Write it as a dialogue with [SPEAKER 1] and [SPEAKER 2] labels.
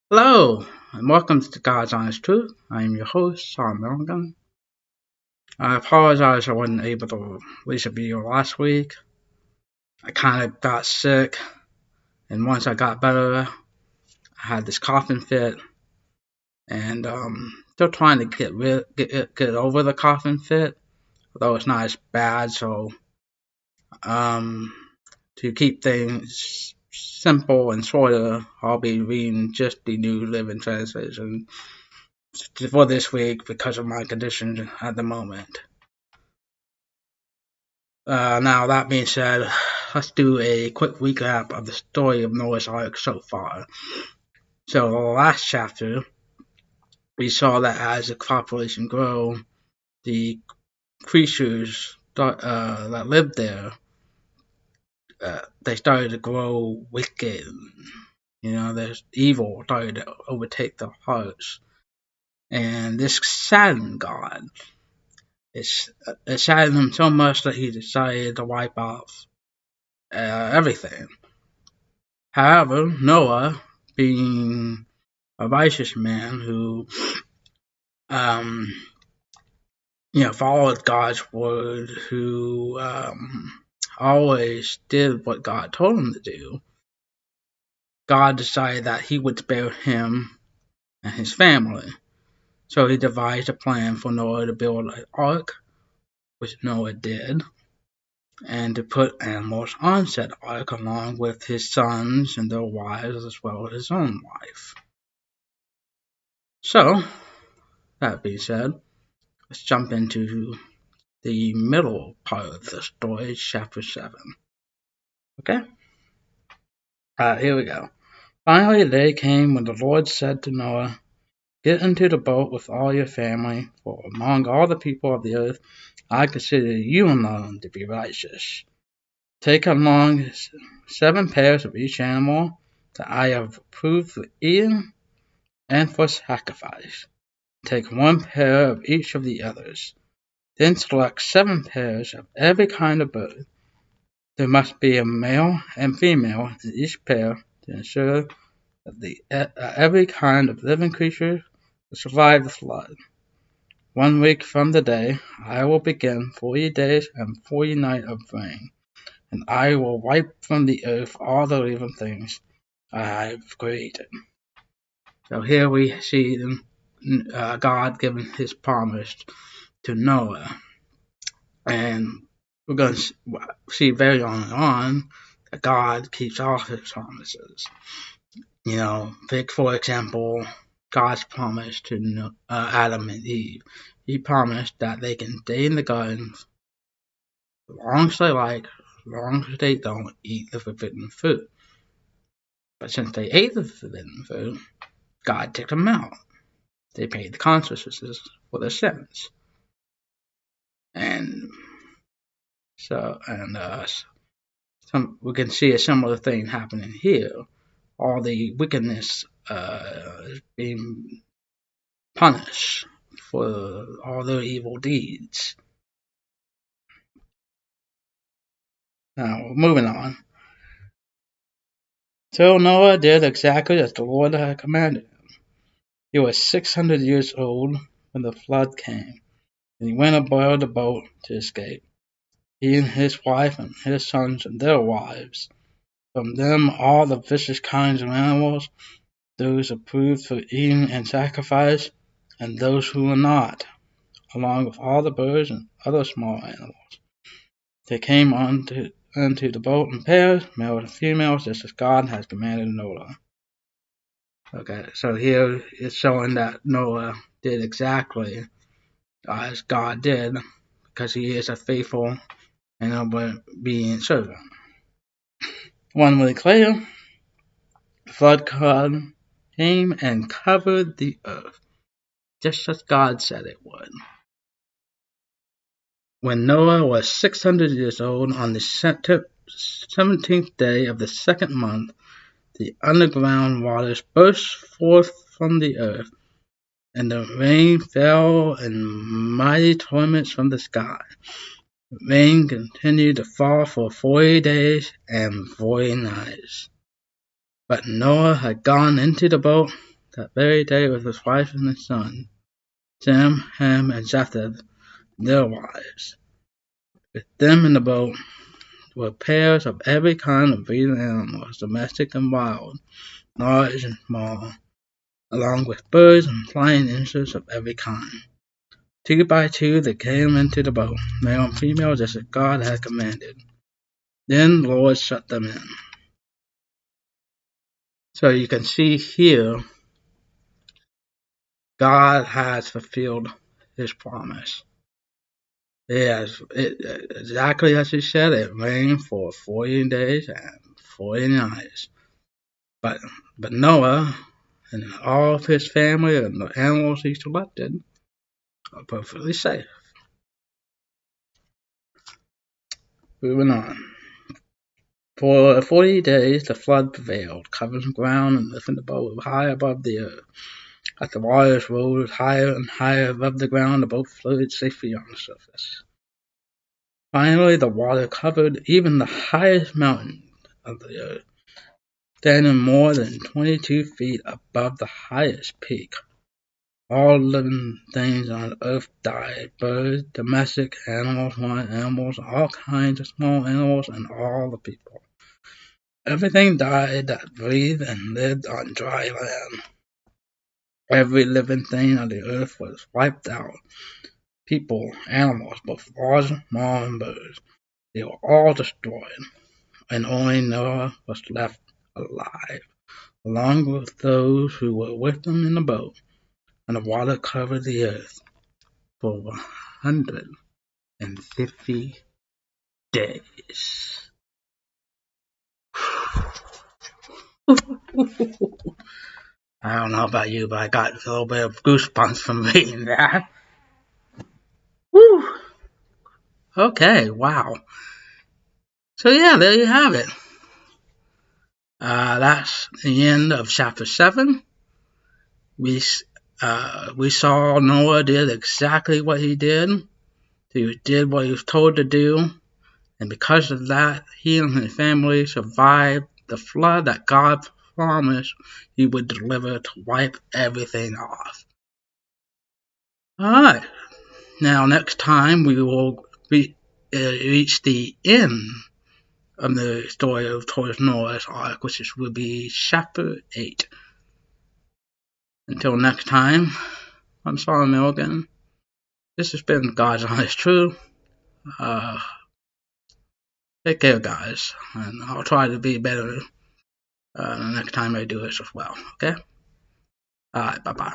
[SPEAKER 1] Hello, and welcome to God's Honest Truth. I am your host, Sean Milligan. I apologize I wasn't able to release a video last week. I kind of got sick, and once I got better, I had this coughing fit, and still trying to get over the coughing fit, although it's not as bad. So, um, to keep things simple and shorter, I'll be reading just the New Living Translation for this week because of my condition at the moment. Now, that being said, let's do a quick recap of the story of Noah's Ark so far. So, the last chapter, we saw that as the population grew, the creatures that lived there, they started to grow wicked. There's evil started to overtake their hearts. And this saddened God. It saddened him so much that he decided to wipe off everything. However, Noah, being a righteous man who, um, followed God's word, who always did what God told him to do, God decided that he would spare him and his family. So he devised a plan for Noah to build an ark, which Noah did, and to put animals on said ark along with his sons and their wives as well as his own wife. So, that being said, let's jump into the middle part of the story, chapter 7. Okay? Here we go. Finally, the day came when the Lord said to Noah, "Get into the boat with all your family, for among all the people of the earth I consider you alone to be righteous. Take along 7 pairs of each animal that I have approved for eating and for sacrifice. Take 1 pair of each of the others. Then select 7 pairs of every kind of bird. There must be a male and female in each pair to ensure that every kind of living creature will survive the flood. 1 week from the day I will begin 40 days and 40 nights of rain, and I will wipe from the earth all the living things I have created." So here we see God giving his promise to Noah. And we're going to see very on that God keeps all his promises. Take for example God's promise to Adam and Eve. He promised that they can stay in the garden as long as they like, as long as they don't eat the forbidden fruit. But since they ate the forbidden fruit, God took them out. They paid the consequences for their sins. And we can see a similar thing happening here. All the wickedness is being punished for all their evil deeds. Now, moving on. So Noah did exactly as the Lord had commanded him. He was 600 years old when the flood came, and he went aboard the boat to escape. He and his wife and his sons and their wives. From them all the vicious kinds of animals, those approved for eating and sacrifice, and those who were not, along with all the birds and other small animals. They came into the boat in pairs, males and females, just as God has commanded Noah. Okay, so here it's showing that Noah did exactly as God did, because he is a faithful and obedient servant. 1 week later, the flood came and covered the earth, just as God said it would. When Noah was 600 years old, on the 17th day of the 2nd month, the underground waters burst forth from the earth, and the rain fell in mighty torrents from the sky. The rain continued to fall for 40 days and 40 nights. But Noah had gone into the boat that very day with his wife and his son, Sem, Ham, and Japheth, their wives. With them in the boat were pairs of every kind of breeding animals, domestic and wild, large and small, along with birds and flying insects of every kind. 2 by 2 they came into the boat, male and female, just as God had commanded. Then the Lord shut them in. So you can see here, God has fulfilled his promise. Yes, exactly as he said, it rained for 40 days and 40 nights. But Noah and all of his family and the animals he selected are perfectly safe. Moving on. For 40 days the flood prevailed, covering the ground and lifting the boat high above the earth. As the waters rose higher and higher above the ground, the boat floated safely on the surface. Finally, the water covered even the highest mountain of the earth, standing more than 22 feet above the highest peak. All living things on earth died: birds, domestic animals, wild animals, all kinds of small animals, and all the people. Everything died that breathed and lived on dry land. Every living thing on the earth was wiped out. People, animals, both large, small, and birds, they were all destroyed, and only Noah was left alive, along with those who were with him in the boat, and the water covered the earth for 150 days. I don't know about you, but I got a little bit of goosebumps from reading that. Woo! Okay, wow. So yeah, there you have it. That's the end of chapter 7. We saw Noah did exactly what he did. He did what he was told to do. And because of that, he and his family survived the flood that God promised he would deliver to wipe everything off. Alright, now next time we will reach the end of the story of Noah's Ark, which will be chapter 8. Until next time, I'm Solomon Milligan. This has been God's Honest Truth. Take care, guys, and I'll try to be better the next time I do this as well, okay? Alright, bye-bye.